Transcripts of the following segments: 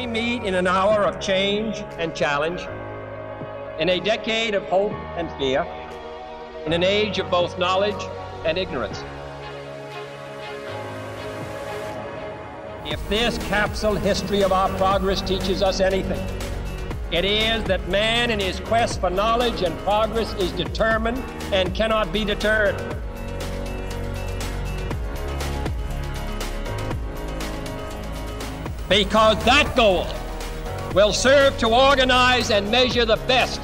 We meet in an hour of change and challenge, in a decade of hope and fear, in an age of both knowledge and ignorance. If this capsule history of our progress teaches us anything, it is that man in his quest for knowledge and progress is determined and cannot be deterred. Because that goal will serve to organize and measure the best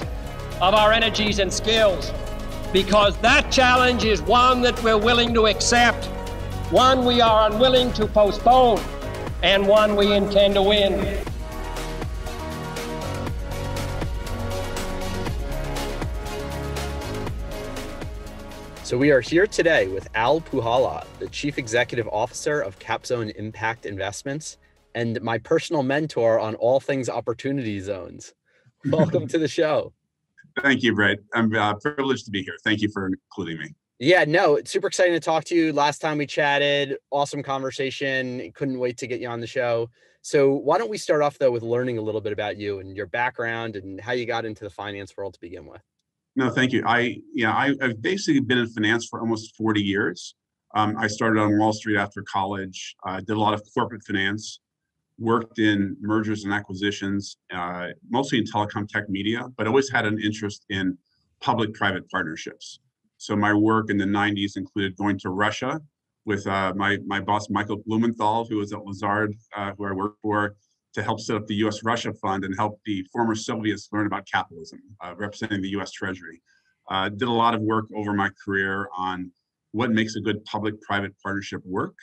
of our energies and skills. Because that challenge is one that we're willing to accept, one we are unwilling to postpone, and one we intend to win. So we are here today with Al Puchala, the Chief Executive Officer of CapZone Impact Investments, and my personal mentor on all things opportunity zones. Welcome to the show. Thank you, Brett. I'm privileged to be here. Thank you for including me. Yeah, no, it's super exciting to talk to you. Last time we chatted, awesome conversation. Couldn't wait to get you on the show. So why don't we start off, though, with learning a little bit about you and your background and how you got into the finance world to begin with. No, thank you. I've basically been in finance for almost 40 years. I started on Wall Street after college, did a lot of corporate finance, worked in mergers and acquisitions, mostly in telecom tech media, but always had an interest in public-private partnerships. So my work in the 90s included going to Russia with my boss, Michael Blumenthal, who was at Lazard, who I worked for, to help set up the US-Russia Fund and help the former Soviets learn about capitalism, representing the US Treasury. Did a lot of work over my career on what makes a good public-private partnership work,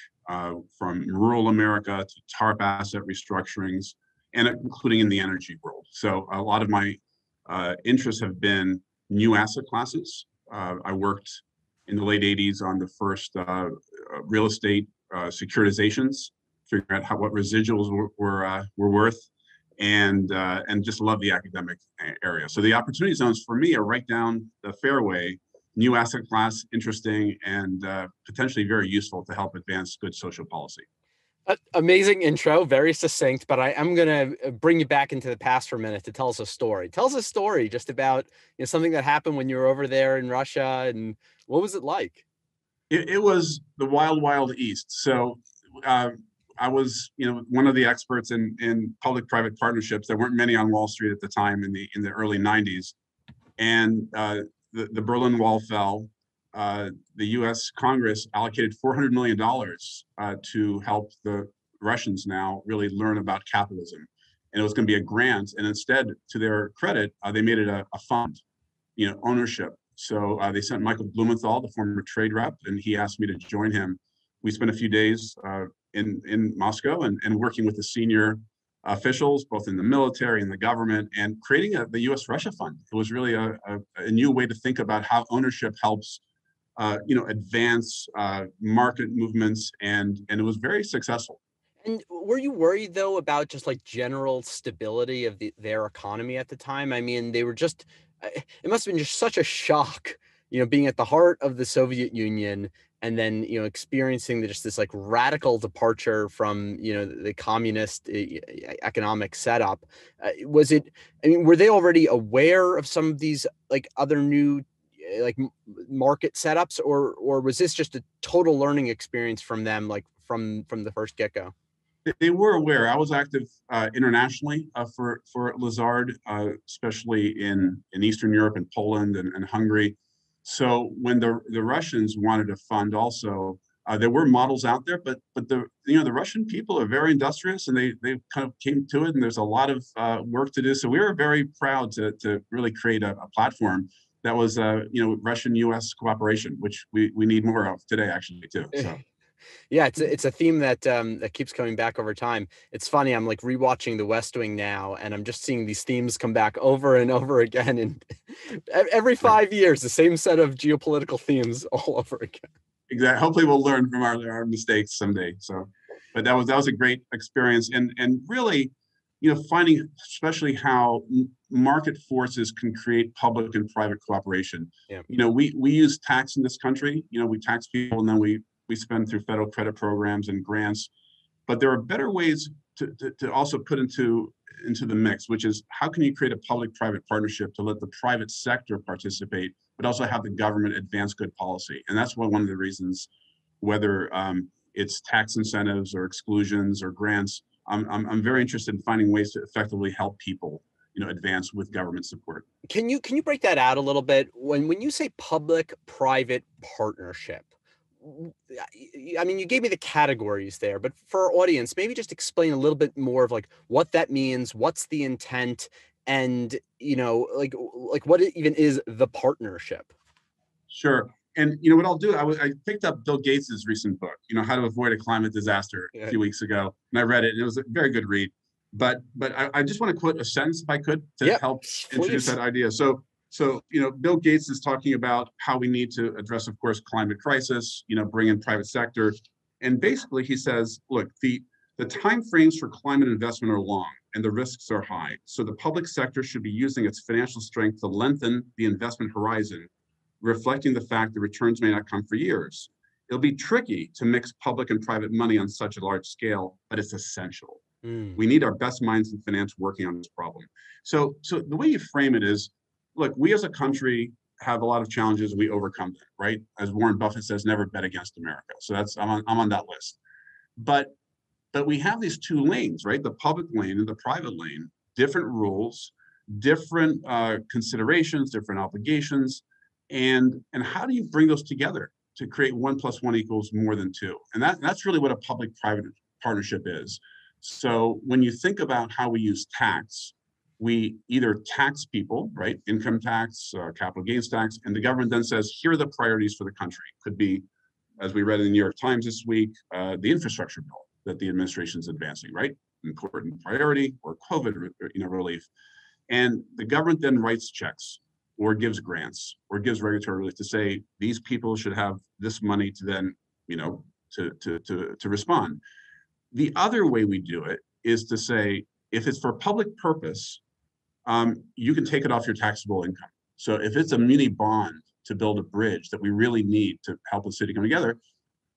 from rural America to TARP asset restructurings, and including in the energy world. So a lot of my interests have been new asset classes. I worked in the late 80s on the first real estate securitizations, figuring out what residuals were worth, and just love the academic area. So the opportunity zones for me are right down the fairway. New asset class, interesting, and potentially very useful to help advance good social policy. Amazing intro, very succinct, but I'm going to bring you back into the past for a minute to tell us a story. Tell us a story just about something that happened when you were over there in Russia, and what was it like? It was the wild, wild East. So I was, one of the experts in public-private partnerships. There weren't many on Wall Street at the time in the early 90s, and the Berlin Wall fell. The U.S. Congress allocated $400 million to help the Russians now really learn about capitalism. And it was going to be a grant. And instead, to their credit, they made it a fund, ownership. So they sent Michael Blumenthal, the former trade rep, and he asked me to join him. We spent a few days in Moscow and working with the senior officials, both in the military and the government, and creating the U.S.-Russia Fund. It was really a new way to think about how ownership helps advance market movements, and it was very successful. And were you worried, though, about just like general stability of their economy at the time? I mean, they were just, it must have been just such a shock, being at the heart of the Soviet Union and then, experiencing this like radical departure from, the communist economic setup. Were they already aware of some of these like other new like market setups, or was this just a total learning experience from them, like from the first get-go? They were aware. I was active internationally for Lazard, especially in Eastern Europe and Poland and Hungary. So when the Russians wanted to fund also, there were models out there, but the Russian people are very industrious, and they kind of came to it, and there's a lot of work to do. So we were very proud to really create a platform that was Russian-U.S. cooperation, which we need more of today, actually, too. So. Yeah, it's a theme that that keeps coming back over time. It's funny, I'm like rewatching The West Wing now, and I'm just seeing these themes come back over and over again, and every 5 years, the same set of geopolitical themes all over again. Exactly. Hopefully, we'll learn from our mistakes someday. So, but that was a great experience, and really, finding especially how market forces can create public and private cooperation. Yeah. We use tax in this country. We tax people, and then we spend through federal credit programs and grants. But there are better ways to also put into the mix, which is how can you create a public-private partnership to let the private sector participate, but also have the government advance good policy. And that's one of the reasons, whether it's tax incentives or exclusions or grants, I'm very interested in finding ways to effectively help people, advance with government support. Can you break that out a little bit? When you say public-private partnership, I mean, you gave me the categories there, but for our audience, maybe just explain a little bit more of like what that means, what's the intent, and like what it even is the partnership. Sure. And what I'll do, I picked up Bill Gates's recent book, How to Avoid a Climate Disaster, a few weeks ago, and I read it, and it was a very good read. But I just want to quote a sentence, if I could, to help introduce that idea. So, Bill Gates is talking about how we need to address, of course, climate crisis, bring in private sector. And basically he says, look, the timeframes for climate investment are long and the risks are high. So the public sector should be using its financial strength to lengthen the investment horizon, reflecting the fact that returns may not come for years. It'll be tricky to mix public and private money on such a large scale, but it's essential. We need our best minds in finance working on this problem. So the way you frame it is, look, we as a country have a lot of challenges. We overcome them, right? As Warren Buffett says, never bet against America. So I'm on that list. But we have these two lanes, right? The public lane and the private lane, different rules, different considerations, different obligations, and how do you bring those together to create 1 + 1 = more than 2? And that's really what a public-private partnership is. So when you think about how we use tax, we either tax people, right? Income tax, capital gains tax, and the government then says, here are the priorities for the country. Could be, as we read in the New York Times this week, the infrastructure bill that the administration is advancing, right? Important priority, or COVID relief. And the government then writes checks or gives grants or gives regulatory relief to say, these people should have this money to then, to respond. The other way we do it is to say, if it's for public purpose, you can take it off your taxable income. So if it's a muni bond to build a bridge that we really need to help the city come together,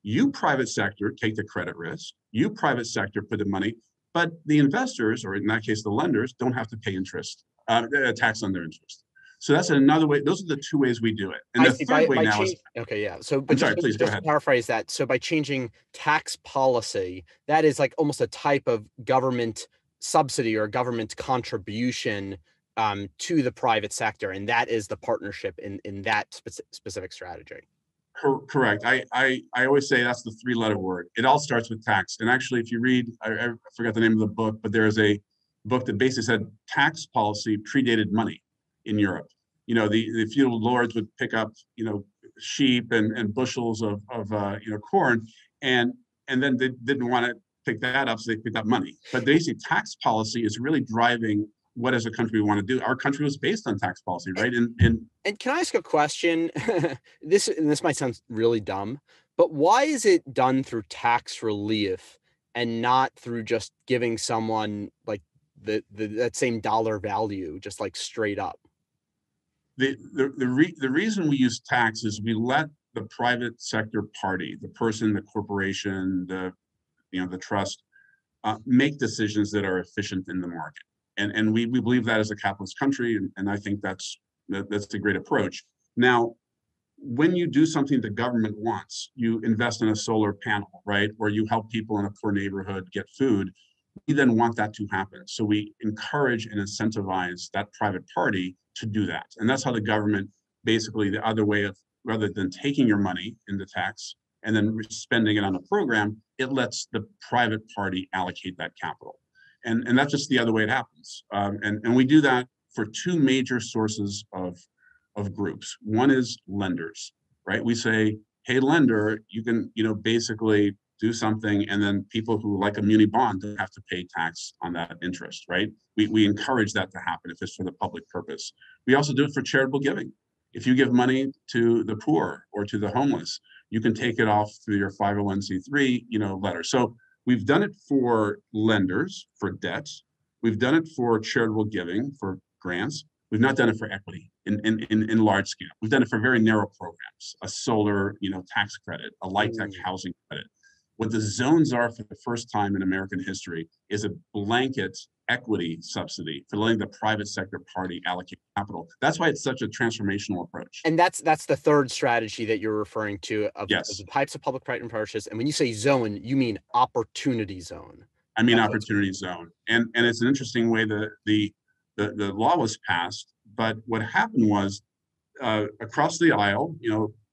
you private sector take the credit risk, you private sector put the money, but the investors, or in that case, the lenders, don't have to pay interest, tax on their interest. So that's another way. Those are the two ways we do it. And the third way now is, okay, yeah. So, but please go ahead. To paraphrase that. So by changing tax policy, that is like almost a type of government subsidy or government contribution to the private sector, and that is the partnership in that specific strategy. Correct. I always say that's the 3-letter word. It all starts with tax. And actually, if you read, I forgot the name of the book, but there is a book that basically said tax policy predated money in Europe. The feudal lords would pick up, sheep and bushels of corn, and then they didn't want to pick that up, so they picked up money. But basically, tax policy is really driving what as a country we want to do. Our country was based on tax policy, right? And can I ask a question? This might sound really dumb, but why is it done through tax relief and not through just giving someone like that same dollar value, just like straight up? The reason we use tax is we let the private sector party, the person, the corporation, the trust, make decisions that are efficient in the market. And we believe that as a capitalist country, and I think that's a great approach. Now, when you do something the government wants, you invest in a solar panel, right? Or you help people in a poor neighborhood get food, we then want that to happen. So we encourage and incentivize that private party to do that. And that's how the government, basically the other way of, rather than taking your money in the tax and then spending it on a program, it lets the private party allocate that capital. And that's just the other way it happens. And we do that for 2 major sources of groups. One is lenders, right? We say, hey, lender, you can, basically do something, and then people who like a muni bond don't have to pay tax on that interest, right? We encourage that to happen if it's for the public purpose. We also do it for charitable giving. If you give money to the poor or to the homeless, you can take it off through your 501c3, letter. So we've done it for lenders, for debt. We've done it for charitable giving, for grants. We've not done it for equity in large scale. We've done it for very narrow programs, a solar, tax credit, a light tech housing credit. What the zones are for the first time in American history is a blanket equity subsidy for letting the private sector party allocate capital. That's why it's such a transformational approach. And that's the third strategy that you're referring to of Yes. the types of public-private partnerships. And when you say zone, you mean opportunity zone. I mean opportunity zone. And it's an interesting way that the law was passed. But what happened was across the aisle,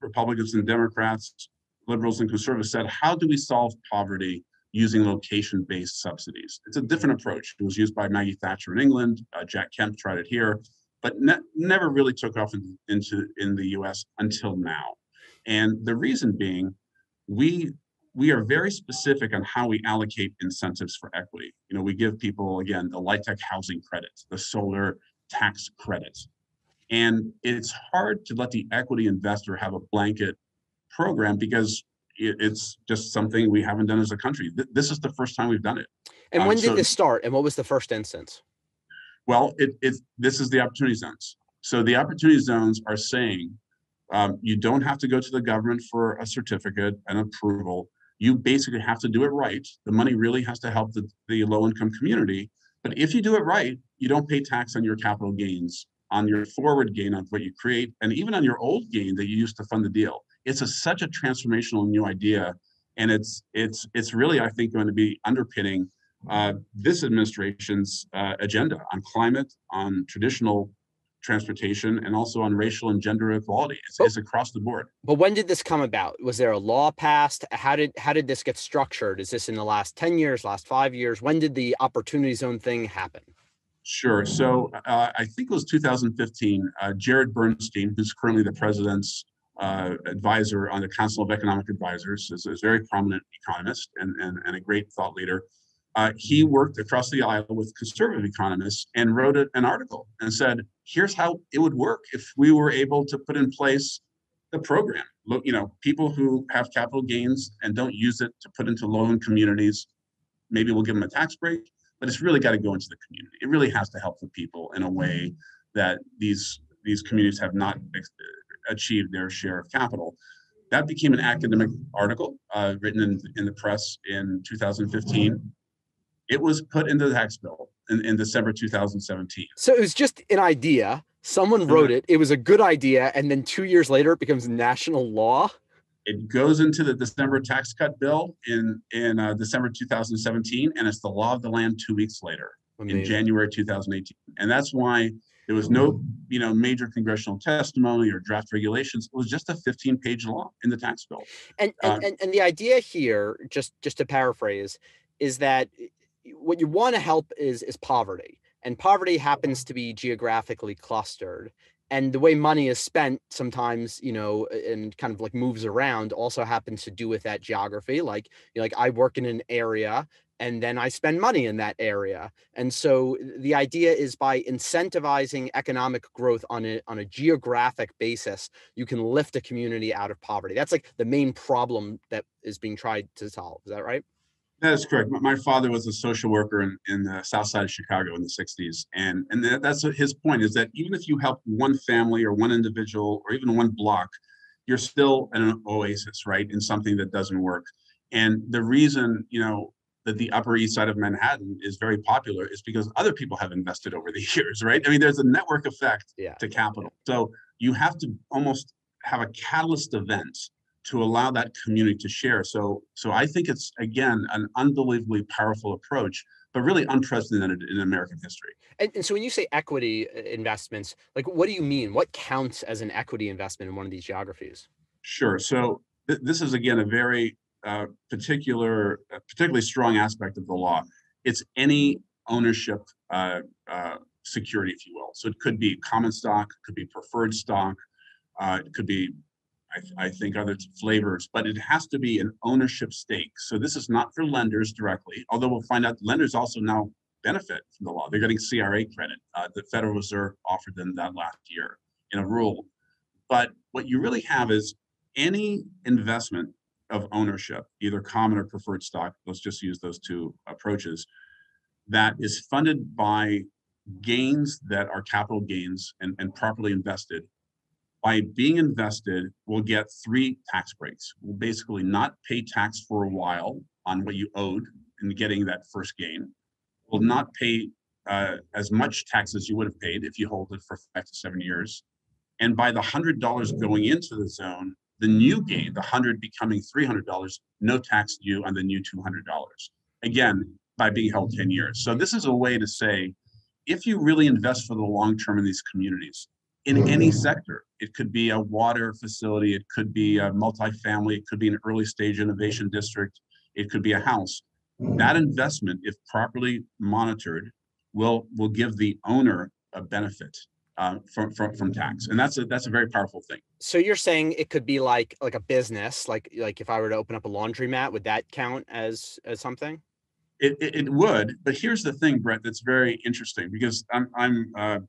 Republicans and Democrats, liberals and conservatives said, how do we solve poverty using location-based subsidies? It's a different approach. It was used by Maggie Thatcher in England. Jack Kemp tried it here, but never really took off in the US until now. And the reason being, we are very specific on how we allocate incentives for equity. We give people, again, the LIHTC housing credits, the solar tax credits. And it's hard to let the equity investor have a blanket program because it's just something we haven't done as a country. This is the first time we've done it. And when did this start? And what was the first instance? Well, this is the opportunity zones. So the opportunity zones are saying you don't have to go to the government for a certificate and approval. You basically have to do it right. The money really has to help the low-income community. But if you do it right, you don't pay tax on your capital gains, on your forward gain of what you create, and even on your old gain that you used to fund the deal. It's such a transformational new idea, and it's really, I think, going to be underpinning this administration's agenda on climate, on traditional transportation, and also on racial and gender equality. It's across the board. But when did this come about? Was there a law passed? How did this get structured? Is this in the last 10 years, last 5 years? When did the opportunity zone thing happen? Sure. So I think it was 2015. Jared Bernstein, who's currently the president's advisor on the Council of Economic Advisors, is a very prominent economist and a great thought leader. He worked across the aisle with conservative economists and wrote an article and said, here's how it would work if we were able to put in place the program. People who have capital gains and don't use it to put into low-income communities, maybe we'll give them a tax break, but it's really got to go into the community. It really has to help the people in a way that these communities have not achieved their share of capital. That became an academic article written in the press in 2015. It was put into the tax bill in December 2017. So it was just an idea. Someone wrote it. It was a good idea. And then 2 years later, it becomes national law. It goes into the December tax cut bill in December 2017. And it's the law of the land 2 weeks later. Amazing. In January 2018. And that's why there was no major congressional testimony or draft regulations. It was just a 15-page law in the tax bill. And the idea here, just to paraphrase, is that what you want to help is poverty, and poverty happens to be geographically clustered, and the way money is spent sometimes, and kind of like moves around, also happens to do with that geography. Like I work in an area and then I spend money in that area. And so the idea is by incentivizing economic growth on a geographic basis, you can lift a community out of poverty. That's like the main problem that is being tried to solve. Is that right? That is correct. My father was a social worker in the South Side of Chicago in the 60s. And that's his point, is that even if you help one family or one individual or even one block, you're still an oasis, right, in something that doesn't work. And the reason, that the Upper East Side of Manhattan is very popular is because other people have invested over the years, right? I mean, there's a network effect to capital. So you have to almost have a catalyst event to allow that community to share. So I think it's, again, an unbelievably powerful approach, but really unprecedented in American history. And so when you say equity investments, like, what do you mean? What counts as an equity investment in one of these geographies? Sure. So this is, again, a very particularly strong aspect of the law. It's any ownership security, if you will. So it could be common stock, it could be preferred stock, it could be, I think, other flavors, but it has to be an ownership stake. So this is not for lenders directly, although we'll find out lenders also now benefit from the law. They're getting CRA credit. The Federal Reserve offered them that last year in a rule. But what you really have is any investment of ownership, either common or preferred stock, let's just use those two approaches, that is funded by gains that are capital gains and properly invested, by being invested, will get 3 tax breaks. Will basically not pay tax for a while on what you owed in getting that first gain. Will not pay as much tax as you would have paid if you hold it for 5 to 7 years. And by the $100 going into the zone, the new gain, the 100 becoming $300, no tax due on the new $200. Again, by being held 10 years. So this is a way to say, if you really invest for the long term in these communities, in any sector, it could be a water facility, it could be a multifamily, it could be an early stage innovation district, it could be a house. That investment, if properly monitored, will give the owner a benefit from tax, and that's a very powerful thing. So you're saying it could be like a business, like if I were to open up a laundromat, would that count as something? It would, but here's the thing, Brett, that's very interesting, because I'm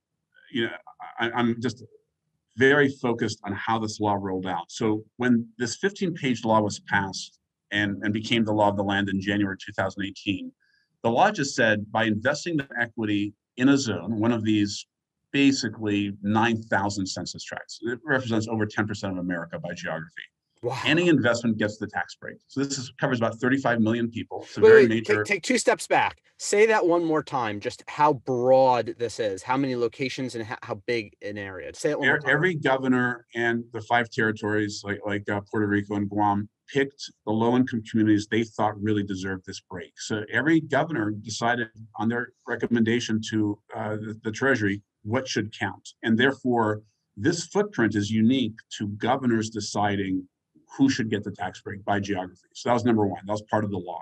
just very focused on how this law rolled out. So when this 15-page law was passed and became the law of the land in January 2018, the law just said, by investing the equity in a zone, one of these basically 9,000 census tracts, it represents over 10% of America by geography. Wow. Any investment gets the tax break. So this covers about 35 million people. It's a Wait, major. Take 2 steps back. Say that one more time, just how broad this is, how many locations and how big an area. Say it one more time. Every governor and the 5 territories like Puerto Rico and Guam picked the low-income communities they thought really deserved this break. So every governor decided on their recommendation to the Treasury what should count. And therefore, this footprint is unique to governors deciding who should get the tax break by geography. So that was number one. That was part of the law.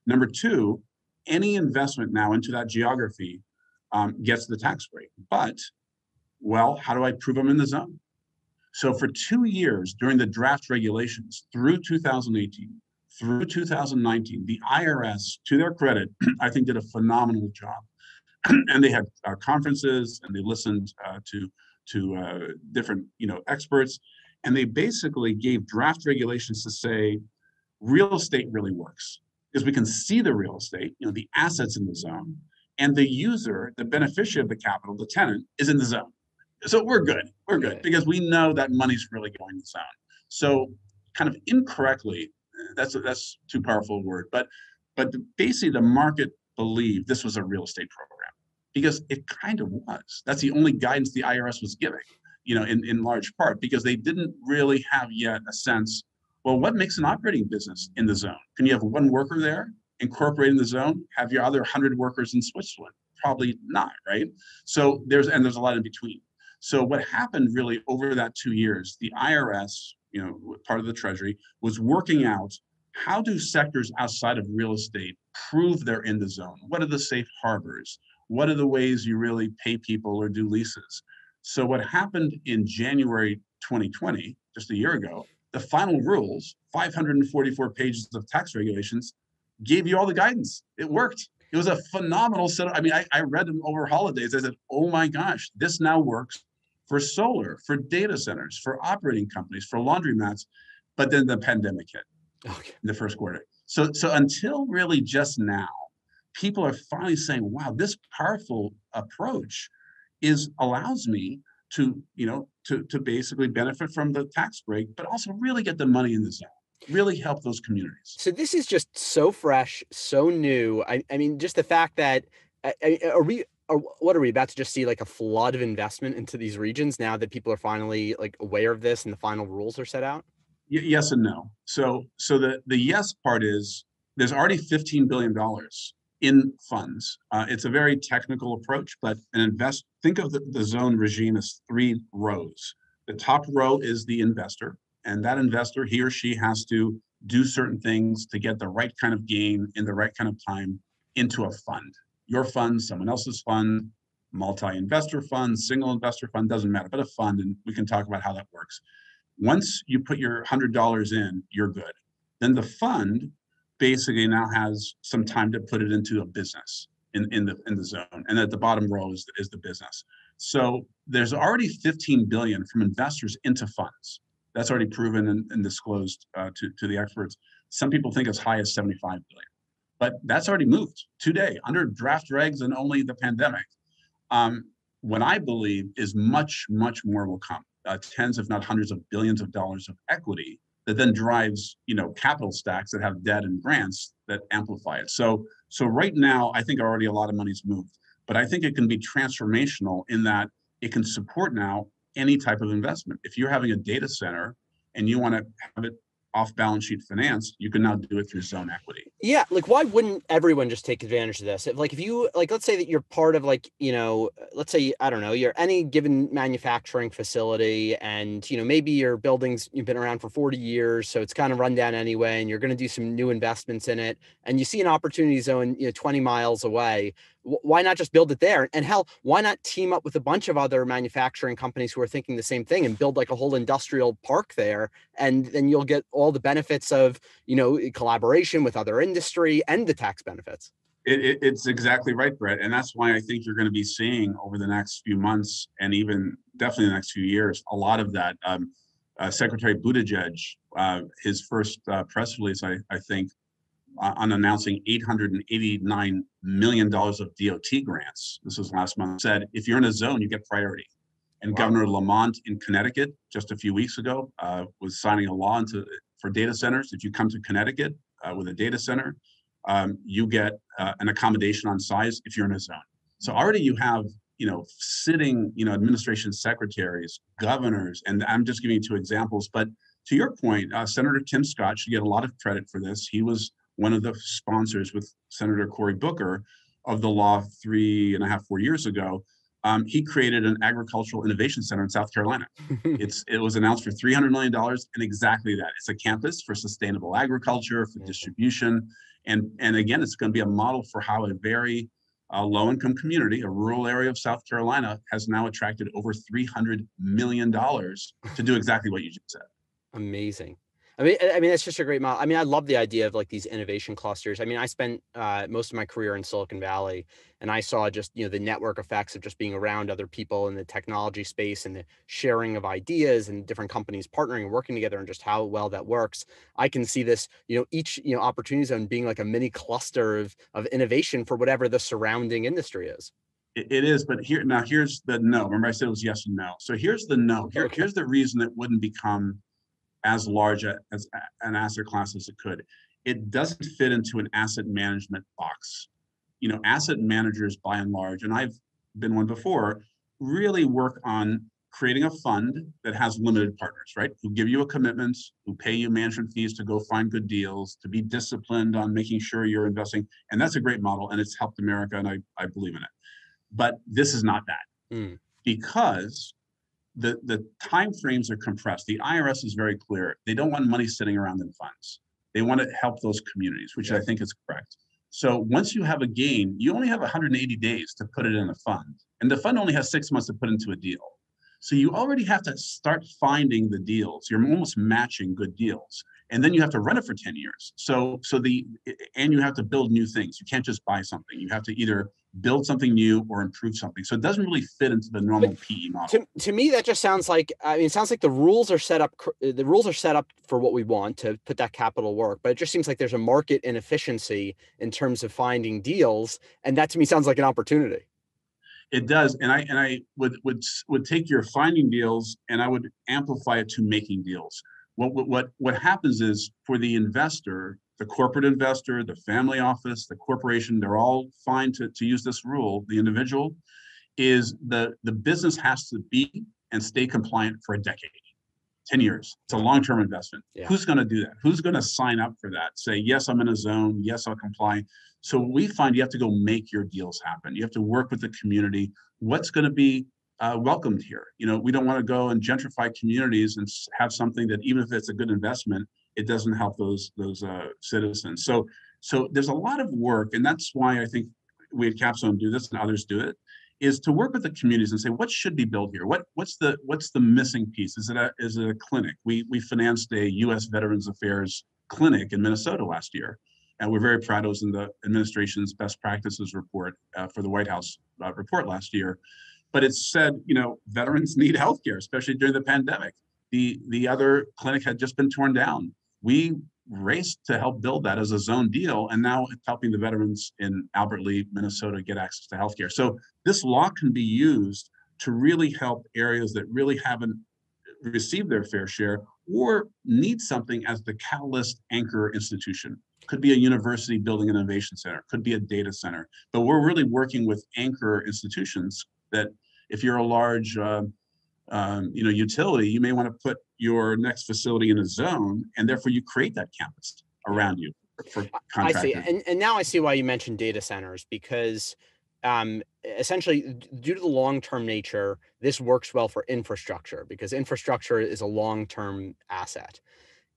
Number two, any investment now into that geography gets the tax break. But, well, how do I prove I'm in the zone? So for 2 years during the draft regulations through 2018, through 2019, the IRS, to their credit, I think did a phenomenal job. And they had conferences, and they listened to different experts. And they basically gave draft regulations to say, real estate really works because we can see the real estate, the assets in the zone, and the user, the beneficiary of the capital, the tenant, is in the zone. So we're good. We're good because we know that money's really going to the zone. So kind of incorrectly, that's too powerful a word, but basically the market believed this was a real estate program because it kind of was. That's the only guidance the IRS was giving. In large part, because they didn't really have yet a sense, well, what makes an operating business in the zone? Can you have one worker there, incorporate in the zone, have your other 100 workers in Switzerland? Probably not, right? So there's a lot in between. So what happened really over that 2 years, the IRS, part of the Treasury, was working out how do sectors outside of real estate prove they're in the zone? What are the safe harbors? What are the ways you really pay people or do leases? So what happened in January 2020, just a year ago, the final rules, 544 pages of tax regulations, gave you all the guidance. It worked. It was a phenomenal set. I read them over holidays. I said, oh my gosh, this now works for solar, for data centers, for operating companies, for laundromats. But then the pandemic hit in the first quarter. So until really just now, people are finally saying, wow, this powerful approach allows me to basically benefit from the tax break, but also really get the money in the zone, really help those communities. So this is just so fresh, so new. I mean, just the fact that what are we about to just see, like a flood of investment into these regions now that people are finally like aware of this and the final rules are set out? Yes and no. So the yes part is there's already $15 billion in funds. It's a very technical approach, but think of the zone regime as 3 rows. The top row is the investor, and that investor, he or she has to do certain things to get the right kind of gain in the right kind of time into a fund. Your fund, someone else's fund, multi-investor fund, single investor fund, doesn't matter, but a fund, and we can talk about how that works. Once you put your $100 in, you're good. Then the fund basically now has some time to put it into a business in the zone, and at the bottom row is the business. So there's already 15 billion from investors into funds. That's already proven and disclosed to the experts. Some people think as high as 75 billion, but that's already moved today under draft regs and only the pandemic. What I believe is much more will come. tens, if not hundreds of billions of dollars of equity that then drives, capital stacks that have debt and grants that amplify it. So right now, I think already a lot of money's moved, but I think it can be transformational in that it can support now any type of investment. If you're having a data center and you want to have it off balance sheet finance, you can now do it through zone equity. Yeah, like why wouldn't everyone just take advantage of this? If you let's say that you're part of let's say, I don't know, you're any given manufacturing facility and, maybe your buildings, you've been around for 40 years, so it's kind of run down anyway, and you're going to do some new investments in it, and you see an opportunity zone, 20 miles away. Why not just build it there? And hell, why not team up with a bunch of other manufacturing companies who are thinking the same thing and build like a whole industrial park there? And then you'll get all the benefits of, collaboration with other industry and the tax benefits. It's exactly right, Brett. And that's why I think you're going to be seeing over the next few months and even definitely the next few years, a lot of that. Secretary Buttigieg, his first press release, I think, on announcing $889 million of DOT grants, this was last month, said, if you're in a zone, you get priority. And wow. Governor Lamont in Connecticut, just a few weeks ago, was signing a law for data centers. If you come to Connecticut with a data center, you get an accommodation on size if you're in a zone. So already you have, sitting, administration secretaries, governors, and I'm just giving you two examples. But to your point, Senator Tim Scott should get a lot of credit for this. He was one of the sponsors with Senator Cory Booker of the law 4 years ago. He created an agricultural innovation center in South Carolina. It was announced for $300 million, and exactly that. It's a campus for sustainable agriculture, for distribution, and again, it's going to be a model for how a very low-income community, a rural area of South Carolina, has now attracted over $300 million to do exactly what you just said. Amazing. I mean, it's just a great model. I mean, I love the idea of like these innovation clusters. I mean, I spent most of my career in Silicon Valley, and I saw just, the network effects of just being around other people in the technology space and the sharing of ideas and different companies partnering and working together and just how well that works. I can see this, each, opportunity zone being like a mini cluster of innovation for whatever the surrounding industry is. It is, but here's the no. Remember I said it was yes and no. So here's the no. Here's the reason it wouldn't become as large as an asset class as it could. It doesn't fit into an asset management box. Asset managers by and large, and I've been one before, really work on creating a fund that has limited partners, right? Who give you a commitment, who pay you management fees to go find good deals, to be disciplined on making sure you're investing. And that's a great model, and it's helped America, and I believe in it. But this is not that, because the time frames are compressed. The IRS is very clear. They don't want money sitting around in funds. They want to help those communities, which I think is correct. So once you have a gain, you only have 180 days to put it in a fund. And the fund only has 6 months to put into a deal. So you already have to start finding the deals. You're almost matching good deals. And then you have to run it for 10 years. And you have to build new things. You can't just buy something. You have to either build something new or improve something. So it doesn't really fit into the normal PE model. To me, that just sounds like, it sounds like the rules are set up for what we want to put that capital work, but it just seems like there's a market inefficiency in terms of finding deals. And that to me sounds like an opportunity. It does. And I would take your finding deals and I would amplify it to making deals. What happens is, for the investor, the corporate investor, the family office, the corporation, they're all fine to use this rule. The individual is the business has to be and stay compliant for a decade, 10 years. It's a long-term investment. Yeah. Who's going to do that? Who's going to sign up for that? Say, yes, I'm in a zone. Yes, I'll comply. So we find you have to go make your deals happen. You have to work with the community. What's going to be welcomed here? We don't want to go and gentrify communities and have something that, even if it's a good investment, it doesn't help those citizens. So there's a lot of work, and that's why I think we at CapZone do this and others do it, is to work with the communities and say, what should be built here? What's the missing piece? Is it a clinic? We financed a U.S. Veterans Affairs clinic in Minnesota last year, and we're very proud. It was in the administration's best practices report for the White House report last year. But it said, veterans need healthcare, especially during the pandemic. The other clinic had just been torn down. We raced to help build that as a zone deal, and now it's helping the veterans in Albert Lea, Minnesota, get access to healthcare. So this law can be used to really help areas that really haven't receive their fair share or need something as the catalyst anchor institution. Could be a university building an innovation center, could be a data center, but we're really working with anchor institutions that if you're a large utility, you may want to put your next facility in a zone, and therefore you create that campus around you for contractors. I see. And now I see why you mentioned data centers, because essentially, due to the long-term nature, this works well for infrastructure, because infrastructure is a long-term asset.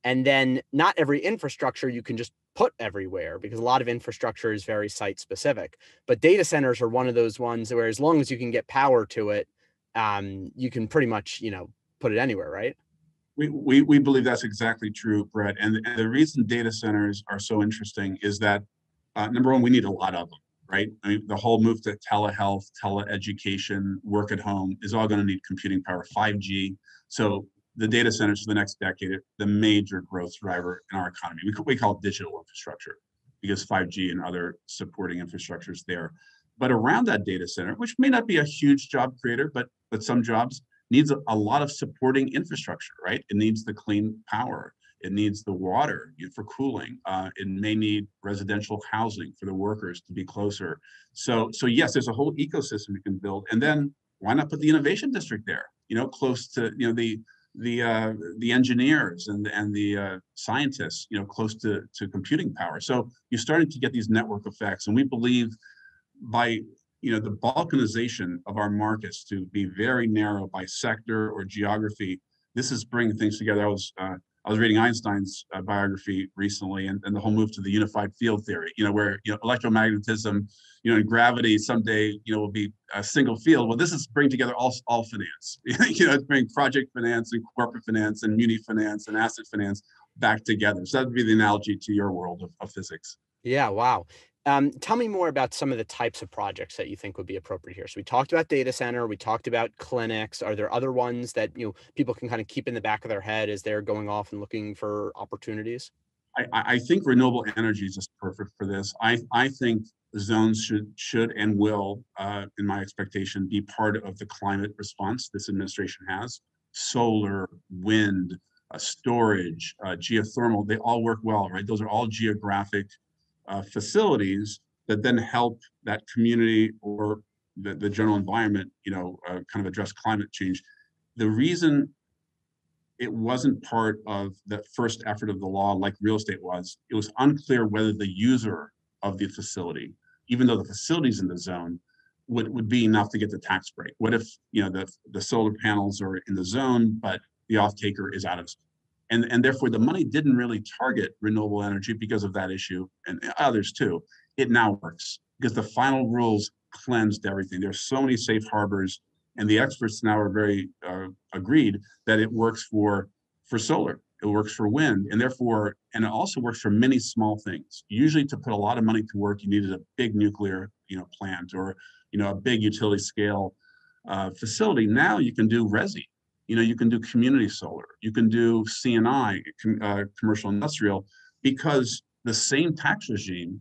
And then not every infrastructure you can just put everywhere, because a lot of infrastructure is very site specific. But data centers are one of those ones where as long as you can get power to it, you can pretty much, put it anywhere, right? We believe that's exactly true, Brett. And the reason data centers are so interesting is that, number one, we need a lot of them, right? I mean, the whole move to telehealth, teleeducation, work at home is all going to need computing power, 5G. So the data centers for the next decade are the major growth driver in our economy. We call it digital infrastructure because 5G and other supporting infrastructure is there. But around that data center, which may not be a huge job creator, but some jobs, needs a lot of supporting infrastructure, right? It needs the clean power. It needs the water for cooling. It may need residential housing for the workers to be closer. So yes, there's a whole ecosystem we can build. And then why not put the innovation district there? Close to the engineers and the scientists, close to computing power. So you're starting to get these network effects, and we believe by the balkanization of our markets to be very narrow by sector or geography, this is bringing things together. I was reading Einstein's biography recently, and the whole move to the unified field theory, where electromagnetism, and gravity someday, will be a single field. Well, this is bringing together all finance. It's bringing project finance and corporate finance and muni finance and asset finance back together. So that would be the analogy to your world of physics. Yeah, wow. Tell me more about some of the types of projects that you think would be appropriate here. So we talked about data center, we talked about clinics. Are there other ones that people can kind of keep in the back of their head as they're going off and looking for opportunities? I think renewable energy is just perfect for this. I think zones should and will, in my expectation, be part of the climate response this administration has. Solar, wind, storage, geothermal, they all work well, right? Those are all geographic facilities that then help that community or the general environment, kind of address climate change. The reason it wasn't part of the first effort of the law like real estate was, it was unclear whether the user of the facility, even though the facility's in the zone, would be enough to get the tax break. What if the solar panels are in the zone, but the off-taker is out of zone? And therefore, the money didn't really target renewable energy because of that issue, and others too. It now works because the final rules cleansed everything. There's so many safe harbors, and the experts now are very agreed that it works for solar, it works for wind, and it also works for many small things. Usually, to put a lot of money to work, you needed a big nuclear plant or a big utility scale facility. Now you can do resi. You can do community solar, you can do C&I, commercial industrial, because the same tax regime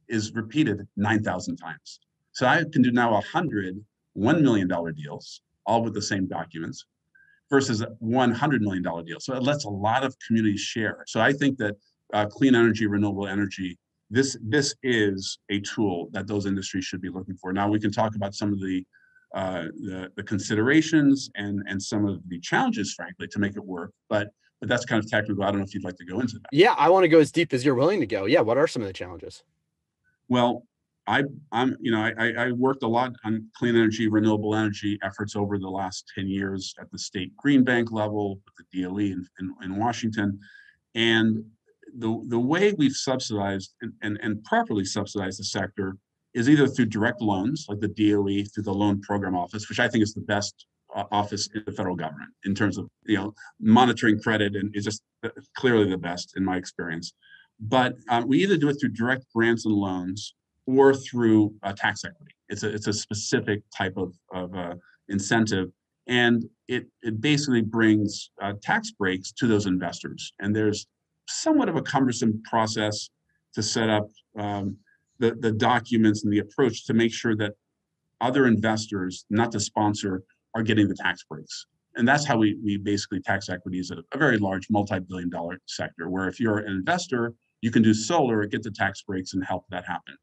is repeated 9,000 times. So I can do now 100 $1 million deals, all with the same documents, versus a $100 million deal. So it lets a lot of communities share. So I think that clean energy, renewable energy, this is a tool that those industries should be looking for. Now we can talk about some of the considerations and some of the challenges, frankly, to make it work. But that's kind of technical. I don't know if you'd like to go into that. Yeah, I want to go as deep as you're willing to go. Yeah, what are some of the challenges? Well, I worked a lot on clean energy, renewable energy efforts over the last 10 years at the state green bank level, with the DOE in Washington, and the way we've subsidized and properly subsidized the sector is either through direct loans, like the DOE, through the Loan Program Office, which I think is the best office in the federal government in terms of monitoring credit, and is just clearly the best in my experience. But we either do it through direct grants and loans or through tax equity. It's a specific type of incentive, and it basically brings tax breaks to those investors. And there's somewhat of a cumbersome process to set up the documents and the approach to make sure that other investors, not the sponsor, are getting the tax breaks. And that's how we basically tax equities at a very large multi-billion-dollar sector, where if you're an investor, you can do solar, get the tax breaks, and help that happen.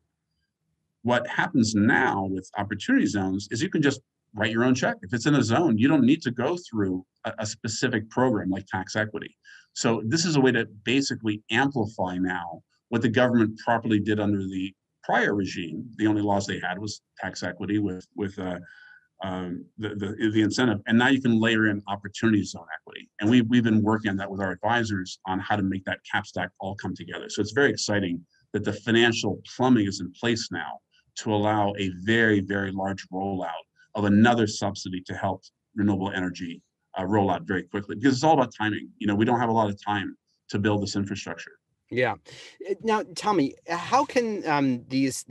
What happens now with opportunity zones is you can just write your own check. If it's in a zone, you don't need to go through a specific program like tax equity. So this is a way to basically amplify now what the government properly did under the prior regime. The only laws they had was tax equity with the incentive, and now you can layer in opportunity zone equity. And we've been working on that with our advisors on how to make that cap stack all come together. So it's very exciting that the financial plumbing is in place now to allow a very, very large rollout of another subsidy to help renewable energy roll out very quickly, because it's all about timing. We don't have a lot of time to build this infrastructure. Yeah. Now, tell me, how can these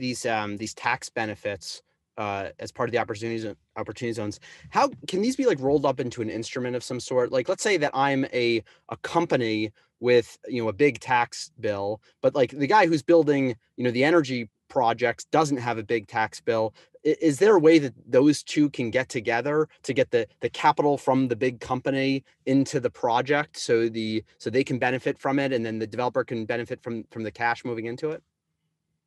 tax benefits as part of the opportunity zones, how can these be like rolled up into an instrument of some sort? Like, let's say that I'm a company with a big tax bill, but like the guy who's building the energy projects doesn't have a big tax bill. Is there a way that those two can get together to get the capital from the big company into the project so they can benefit from it, and then the developer can benefit from the cash moving into it?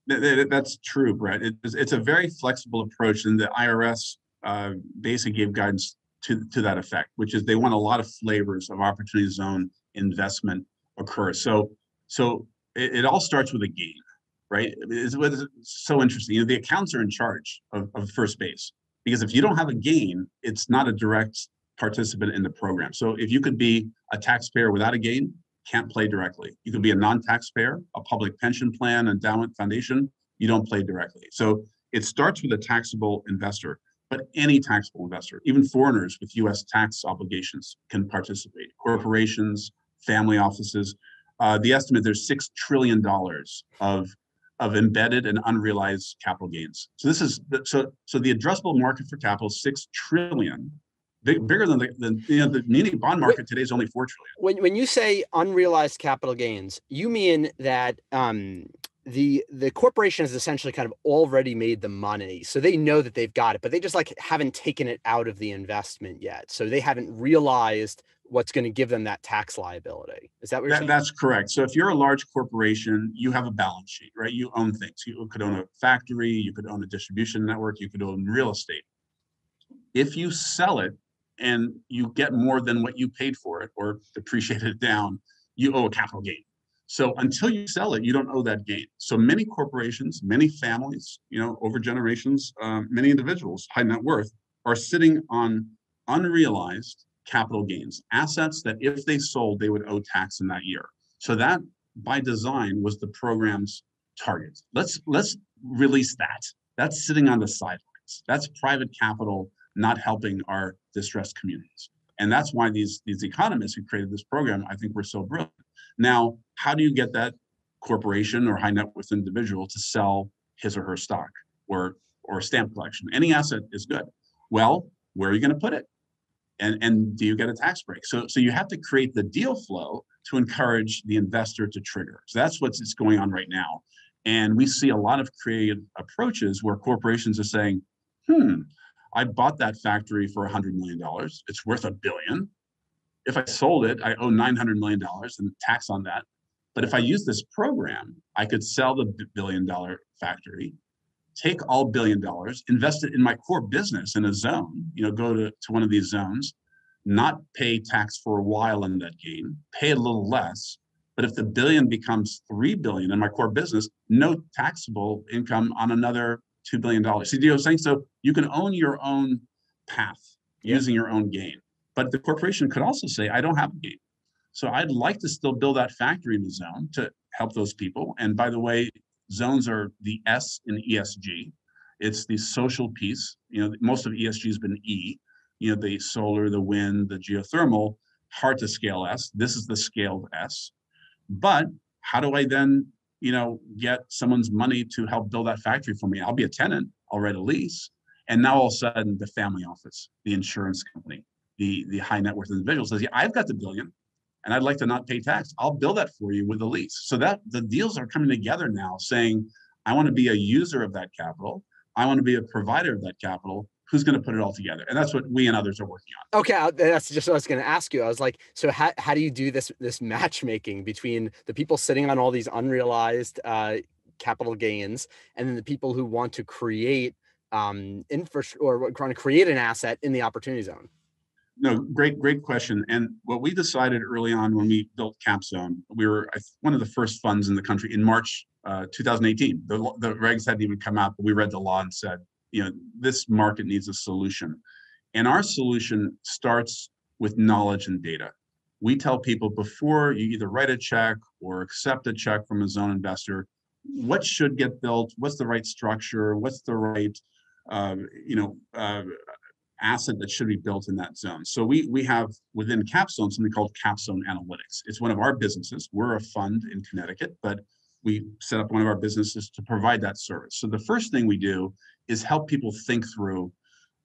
That's true, Brett. It's a very flexible approach, and the IRS basically gave guidance to that effect, which is they want a lot of flavors of opportunity zone investment occur. So it all starts with a gain, right? It's so interesting. The accountants are in charge of first base, because if you don't have a gain, it's not a direct participant in the program. So if you could be a taxpayer without a gain, can't play directly. You could be a non-taxpayer, a public pension plan, endowment, foundation, you don't play directly. So it starts with a taxable investor, but any taxable investor, even foreigners with US tax obligations, can participate. Corporations, family offices. The estimate, there's $6 trillion of embedded and unrealized capital gains. So this is so the addressable market for capital is $6 trillion. Bigger than the muni bond market today is only $4 trillion. When you say unrealized capital gains, you mean that the corporation has essentially kind of already made the money, so they know that they've got it, but they just like haven't taken it out of the investment yet, so they haven't realized what's going to give them that tax liability. Is that what you're saying? That's correct. So if you're a large corporation, you have a balance sheet, right? You own things. You could own a factory, you could own a distribution network, you could own real estate. If you sell it and you get more than what you paid for it or depreciate it down, you owe a capital gain. So until you sell it, you don't owe that gain. So many corporations, many families, over generations, many individuals, high net worth, are sitting on unrealized capital gains, assets that if they sold, they would owe tax in that year. So that, by design, was the program's target. Let's release that. That's sitting on the sidelines. That's private capital not helping our distressed communities. And that's why these economists who created this program, I think, were so brilliant. Now, how do you get that corporation or high net worth individual to sell his or her stock or stamp collection? Any asset is good. Well, where are you going to put it? And do you get a tax break? So you have to create the deal flow to encourage the investor to trigger. So that's what's going on right now. And we see a lot of creative approaches where corporations are saying, I bought that factory for $100 million. It's worth $1 billion. If I sold it, I owe $900 million in tax on that. But if I use this program, I could sell the $1 billion factory, take all $1 billion, invest it in my core business in a zone, go to one of these zones, not pay tax for a while on that gain, pay a little less. But if the billion becomes $3 billion in my core business, no taxable income on another $2 billion. See, what I'm saying? So you can own your own path using your own gain. But the corporation could also say, I don't have a gain. So I'd like to still build that factory in the zone to help those people. And by the way, zones are the S in ESG. It's the social piece. Most of ESG has been E. The solar, the wind, the geothermal, hard to scale S. This is the scaled S. But how do I then, get someone's money to help build that factory for me? I'll be a tenant, I'll write a lease. And now all of a sudden the family office, the insurance company, the high net worth individual says, I've got the $1 billion and I'd like to not pay tax. I'll build that for you with a lease. So that the deals are coming together now saying, I want to be a user of that capital. I want to be a provider of that capital. who's going to put it all together? And that's what we and others are working on. Okay, that's just what I was going to ask you. I was like, so how do you do this matchmaking between the people sitting on all these unrealized capital gains and then the people who want to create infrastructure or trying to create an asset in the opportunity zone? No, great question. And what we decided early on when we built CapZone, we were one of the first funds in the country in March 2018. The regs hadn't even come out, but we read the law and said, this market needs a solution. And our solution starts with knowledge and data. We tell people before you either write a check or accept a check from a zone investor, what should get built, what's the right structure, what's the right asset that should be built in that zone. So we have within CapZone something called CapZone Analytics. It's one of our businesses. We're a fund in Connecticut, but we set up one of our businesses to provide that service. So the first thing we do is help people think through,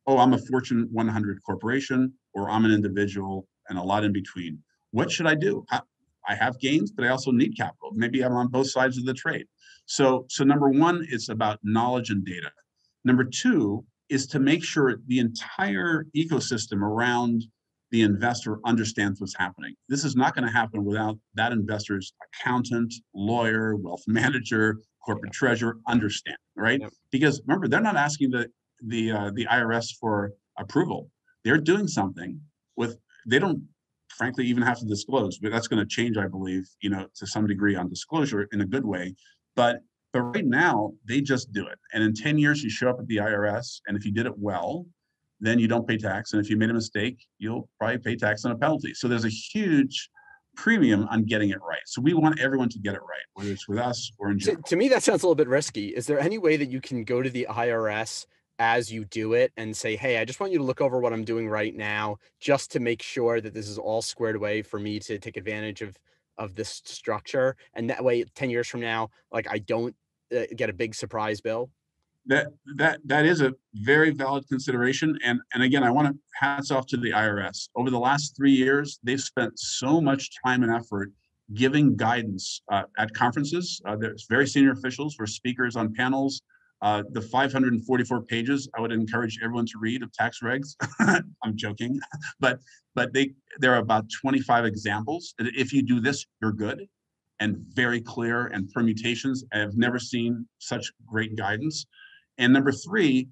oh, I'm a Fortune 100 corporation, or I'm an individual, and a lot in between. What should I do? I have gains, but I also need capital. Maybe I'm on both sides of the trade. So number one, it's about knowledge and data. Number two is to make sure the entire ecosystem around the investor understands what's happening. This is not going to happen without that investor's accountant, lawyer, wealth manager, corporate treasurer understand, right? Yep. Because remember, they're not asking the IRS for approval. They're doing something they don't frankly even have to disclose, but that's going to change, I believe, to some degree on disclosure in a good way. But right now, they just do it. And in 10 years, you show up at the IRS, and if you did it well, then you don't pay tax. And if you made a mistake, you'll probably pay tax and a penalty. So there's a huge premium on getting it right. So we want everyone to get it right, whether it's with us or in general. To me, that sounds a little bit risky. Is there any way that you can go to the IRS as you do it and say, hey, I just want you to look over what I'm doing right now, just to make sure that this is all squared away for me to take advantage of this structure? And that way, 10 years from now, like I don't get a big surprise bill? That is a very valid consideration. And again, I want to hats off to the IRS. Over the last 3 years, they've spent so much time and effort giving guidance at conferences. There's very senior officials who are speakers on panels. The 544 pages, I would encourage everyone to read, of tax regs. I'm joking, but there are about 25 examples. If you do this, you're good, and very clear, and permutations. I have never seen such great guidance. And number three,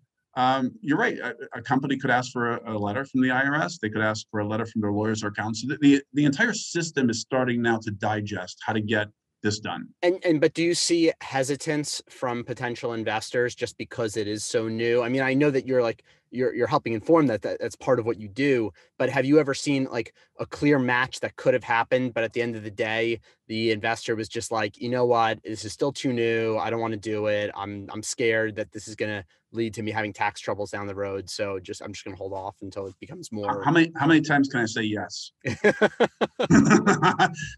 you're right. A company could ask for a letter from the IRS. They could ask for a letter from their lawyers or accountants. The entire system is starting now to digest how to get this done. But do you see hesitance from potential investors just because it is so new? I mean, I know that you're helping inform that's part of what you do, but have you ever seen like a clear match that could have happened, but at the end of the day, the investor was just like, you know what, this is still too new. I don't want to do it. I'm scared that this is going to lead to me having tax troubles down the road. So I'm just going to hold off until it becomes more. How many times can I say yes?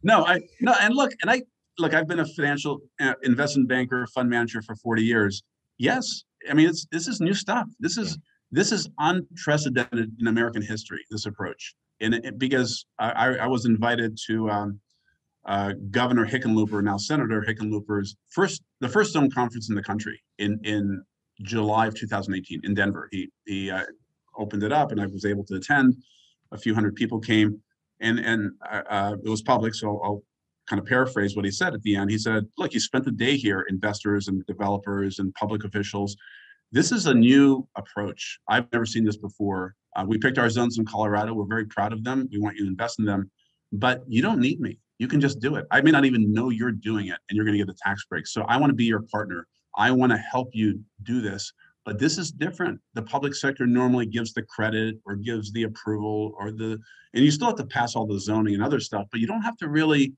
No, and look, I've been a financial investment banker, fund manager for 40 years. Yes, I mean, this is new stuff. This is unprecedented in American history, this approach. Because I was invited to Governor Hickenlooper, now Senator Hickenlooper's the first zone conference in the country in July of 2018 in Denver. He opened it up, and I was able to attend. A few hundred people came, and it was public, so I'll kind of paraphrase what he said at the end. He said, look, you spent the day here, investors and developers and public officials. This is a new approach. I've never seen this before. We picked our zones in Colorado. We're very proud of them. We want you to invest in them, but you don't need me. You can just do it. I may not even know you're doing it, and you're going to get a tax break. So I want to be your partner. I want to help you do this, but this is different. The public sector normally gives the credit or gives the approval and you still have to pass all the zoning and other stuff, but you don't have to really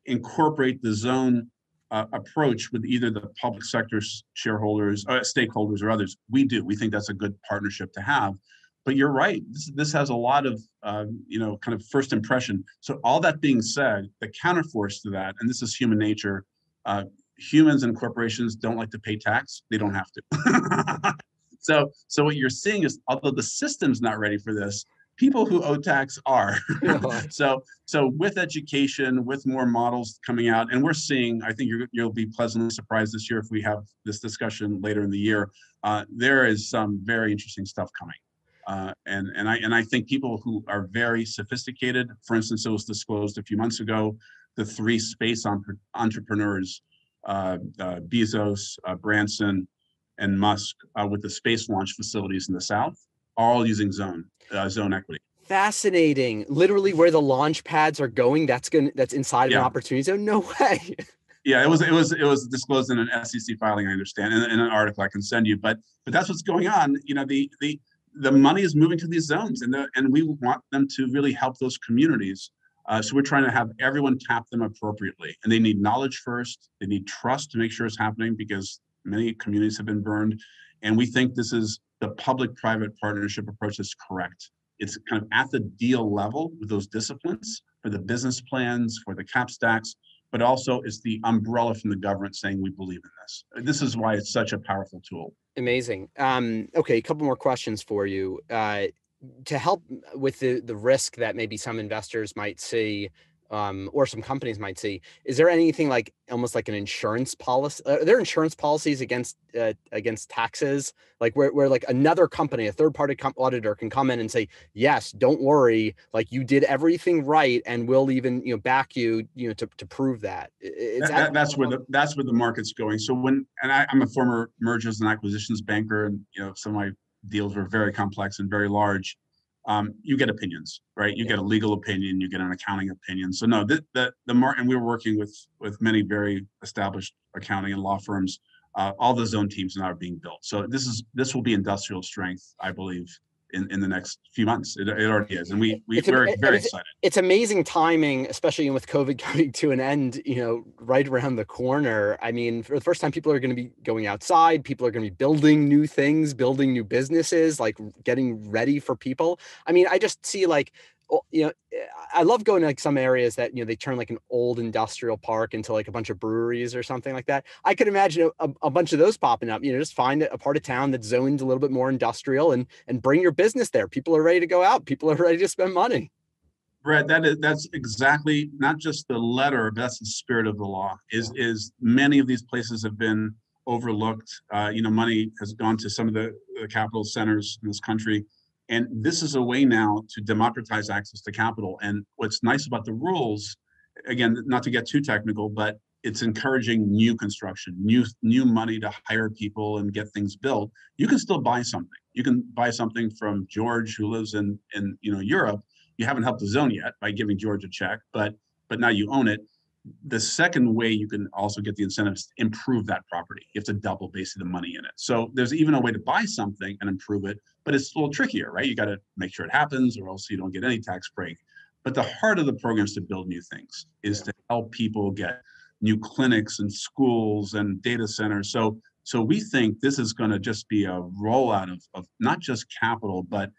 incorporate the zone approach with either the public sector shareholders, stakeholders, or others. We do. We think that's a good partnership to have. But you're right. This has a lot of kind of first impression. So all that being said, the counterforce to that, and this is human nature. Humans and corporations don't like to pay tax. They don't have to. So what you're seeing is, although the system's not ready for this, people who owe tax are. Yeah. So with education, with more models coming out, and we're seeing, I think you'll be pleasantly surprised this year if we have this discussion later in the year. There is some very interesting stuff coming. And I think people who are very sophisticated, for instance, it was disclosed a few months ago, the three space entrepreneurs, Bezos, Branson, and Musk, with the space launch facilities in the South, are all using zone equity. Fascinating. Literally where the launch pads are going, that's inside of an opportunity zone. No way. Yeah, it was disclosed in an SEC filing, I understand, in an article I can send you. But that's what's going on. You know, the money is moving to these zones, and we want them to really help those communities. So we're trying to have everyone tap them appropriately, and they need knowledge first. They need trust to make sure it's happening, because many communities have been burned, and we think this is the public-private partnership approach that's correct. It's kind of at the deal level with those disciplines for the business plans, for the cap stacks, but also it's the umbrella from the government saying we believe in this. This is why it's such a powerful tool. Amazing. Okay, a couple more questions for you. To help with the risk that maybe some investors might see, or some companies might see, is there anything like almost like an insurance policy? Are there insurance policies against taxes, like where like another company, a third party auditor can come in and say, yes, don't worry, like you did everything right, and we'll even back you to prove that. That's where the market's going. So I'm a former mergers and acquisitions banker, and some of my deals were very complex and very large. You get opinions, right? You get a legal opinion, you get an accounting opinion. So no, and we were working with many very established accounting and law firms. All the zone teams now are being built. So this will be industrial strength, I believe, in the next few months. It already is, and we're very excited. It's amazing timing, especially with COVID coming to an end, right around the corner. I mean, for the first time, people are going to be going outside. People are going to be building new things, building new businesses, like getting ready for people. I mean, I just see like, I love going to like some areas that, they turn like an old industrial park into like a bunch of breweries or something like that. I could imagine a bunch of those popping up, just find a part of town that's zoned a little bit more industrial and bring your business there. People are ready to go out. People are ready to spend money. Brett, that's exactly not just the letter, but that's the spirit of the law. Is many of these places have been overlooked. Money has gone to some of the capital centers in this country. And this is a way now to democratize access to capital. And what's nice about the rules, again, not to get too technical, but it's encouraging new construction, new money to hire people and get things built. You can still buy something. You can buy something from George, who lives in Europe. You haven't helped the zone yet by giving George a check, but now you own it. The second way you can also get the incentives to improve that property. You have to double basically the money in it. So there's even a way to buy something and improve it, but it's a little trickier, right? You got to make sure it happens, or else you don't get any tax break. But the heart of the program is to build new things, is to help people get new clinics and schools and data centers. So we think this is going to just be a rollout of not just capital, but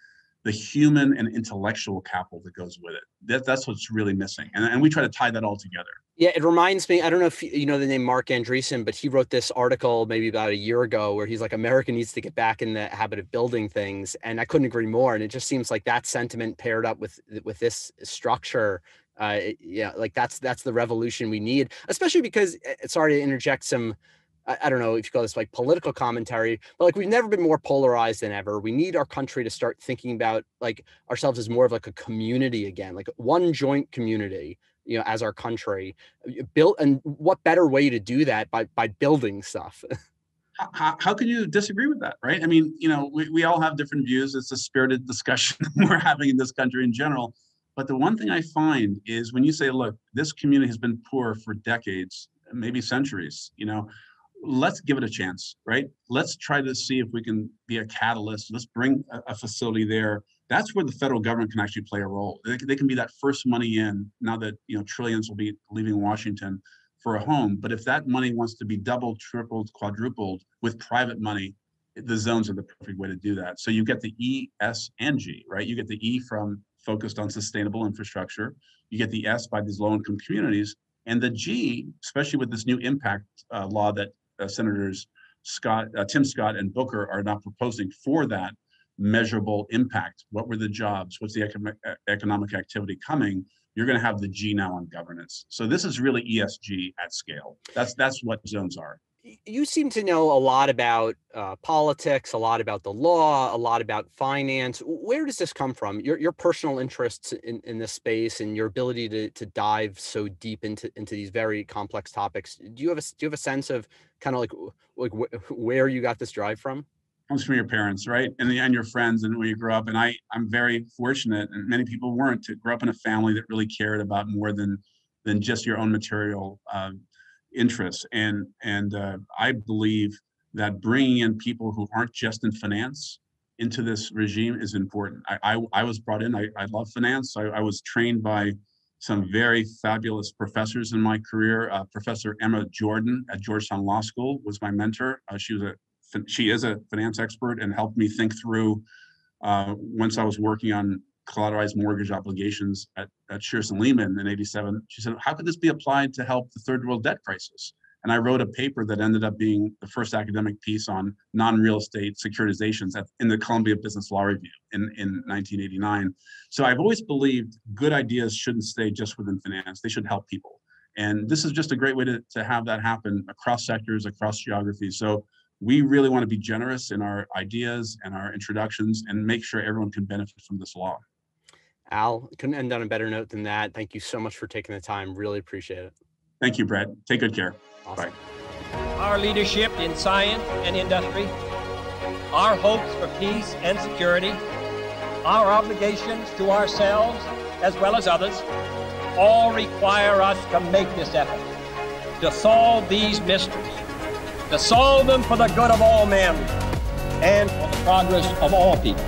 the human and intellectual capital that goes with it. That's what's really missing. And we try to tie that all together. Yeah, it reminds me, I don't know if you know the name Mark Andreessen, but he wrote this article maybe about a year ago where he's like, America needs to get back in the habit of building things. And I couldn't agree more. And it just seems like that sentiment paired up with this structure. Like that's the revolution we need, especially because, sorry to interject some, I don't know if you call this like political commentary, but like we've never been more polarized than ever. We need our country to start thinking about like ourselves as more of like a community again, like one joint community, as our country built. And what better way to do that by building stuff? How can you disagree with that, right? I mean, we all have different views. It's a spirited discussion we're having in this country in general. But the one thing I find is when you say, look, this community has been poor for decades, maybe centuries, let's give it a chance, right? Let's try to see if we can be a catalyst. Let's bring a facility there. That's where the federal government can actually play a role. They can be that first money in, now that trillions will be leaving Washington for a home. But if that money wants to be doubled, tripled, quadrupled with private money, the zones are the perfect way to do that. So you get the E, S, and G, right? You get the E from focused on sustainable infrastructure. You get the S by these low-income communities. And the G, especially with this new impact law that Senators Tim Scott and Booker are now proposing for that, measurable impact. What were the jobs? What's the economic activity coming? You're going to have the G now on governance. So this is really ESG at scale. That's what zones are. You seem to know a lot about politics, a lot about the law, a lot about finance. Where does this come from? Your personal interests in this space and your ability to dive so deep into these very complex topics. Do you have a sense of kind of like where you got this drive from? Comes from your parents, right? And your friends and where you grew up. And I'm very fortunate, and many people weren't, to grow up in a family that really cared about more than just your own material interests. And I believe that bringing in people who aren't just in finance into this regime is important. I was brought in, I love finance. I was trained by some very fabulous professors in my career. Professor Emma Jordan at Georgetown Law School was my mentor. She is a finance expert and helped me think through, once I was working on collateralized mortgage obligations at Shearson Lehman in '87. She said, how could this be applied to help the third world debt crisis? And I wrote a paper that ended up being the first academic piece on non-real estate securitizations in the Columbia Business Law Review in 1989. So I've always believed good ideas shouldn't stay just within finance. They should help people. And this is just a great way to have that happen across sectors, across geographies. So we really want to be generous in our ideas and our introductions and make sure everyone can benefit from this law. Al, couldn't end on a better note than that. Thank you so much for taking the time. Really appreciate it. Thank you, Brett. Take good care. Awesome. Bye. Our leadership in science and industry, our hopes for peace and security, our obligations to ourselves as well as others, all require us to make this effort, to solve these mysteries, to solve them for the good of all men and for the progress of all people.